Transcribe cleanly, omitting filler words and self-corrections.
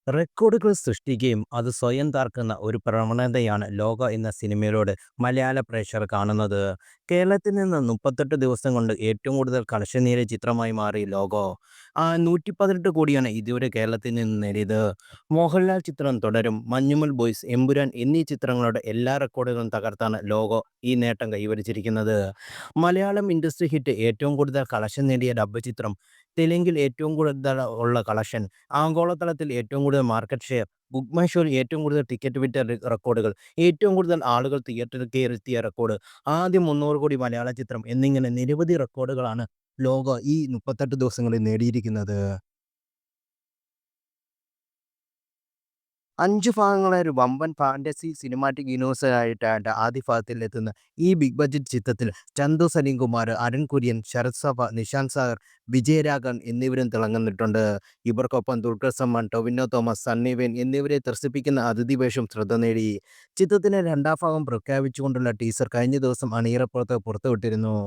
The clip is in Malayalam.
റെക്കോർഡുകൾ സൃഷ്ടിക്കുകയും അത് സ്വയം താർക്കുന്ന ഒരു പ്രവണതയാണ് ലോക എന്ന സിനിമയിലൂടെ മലയാള പ്രേക്ഷകർ കാണുന്നത്. കേരളത്തിൽ നിന്ന് 38 ദിവസം കൊണ്ട് ഏറ്റവും കൂടുതൽ കളക്ഷൻ നേടിയ ചിത്രമായി മാറി ലോഗോ. 118 കോടിയാണ് ഇതുവരെ കേരളത്തിൽ നിന്ന് നേടിയത്. മോഹൻലാൽ ചിത്രം തുടരും, മഞ്ഞുമൽ ബോയ്സ്, എമ്പുരാൻ എന്നീ ചിത്രങ്ങളുടെ എല്ലാ റെക്കോർഡുകളും തകർത്താണ് ലോഗോ ഈ നേട്ടം കൈവരിച്ചിരിക്കുന്നത്. മലയാളം ഇൻഡസ്ട്രി ഹിറ്റ് ഏറ്റവും കൂടുതൽ കളക്ഷൻ നേടിയ ഡബ്ബ് ചിത്രം, തെലുങ്കിൽ ഏറ്റവും കൂടുതൽ ഉള്ള കളക്ഷൻ, ആഗോളതലത്തിൽ ഏറ്റവും കൂടുതൽ മാർക്കറ്റ് ഷെയർ, ബുക്ക് മൈ ഷോയിൽ ഏറ്റവും കൂടുതൽ ടിക്കറ്റ് വിറ്റ റെക്കോർഡുകൾ, ഏറ്റവും കൂടുതൽ ആളുകൾ തിയേറ്ററിൽ കയറിയെത്തിയ റെക്കോർഡ്, ആദ്യം 300 കോടി മലയാള ചിത്രം എന്നിങ്ങനെ നിരവധി റെക്കോർഡുകളാണ് ലോക ഈ 38 ദിവസങ്ങളിൽ നേടിയിരിക്കുന്നത്. 5 ഭാഗങ്ങളായ ഒരു വമ്പൻ ഫാന്റസി സിനിമാറ്റിക് യൂണിവേഴ്സായിട്ടാണ് ആദ്യ ഭാഗത്തിൽ എത്തുന്ന ഈ ബിഗ് ബഡ്ജറ്റ് ചിത്രത്തിൽ ചന്തു സലീംകുമാർ, അരുൺ കുര്യൻ, ശരത് സഭ, നിശാന്ത് സാഗർ, വിജയരാഘവൻ എന്നിവരും തിളങ്ങുന്നിട്ടുണ്ട്. ഇവർക്കൊപ്പം ദുൽഖർ സൽമാൻ, ടൊവിനോ തോമസ്, സണ്ണി വെയിൻ എന്നിവരെ ത്രസിപ്പിക്കുന്ന അതിഥി വേഷം ശ്രദ്ധ നേടി. ചിത്രത്തിന്റെ രണ്ടാം ഭാഗം പ്രഖ്യാപിച്ചുകൊണ്ടുള്ള ടീസർ കഴിഞ്ഞ ദിവസം അണിയറപ്പുറത്ത് പുറത്തുവിട്ടിരുന്നു.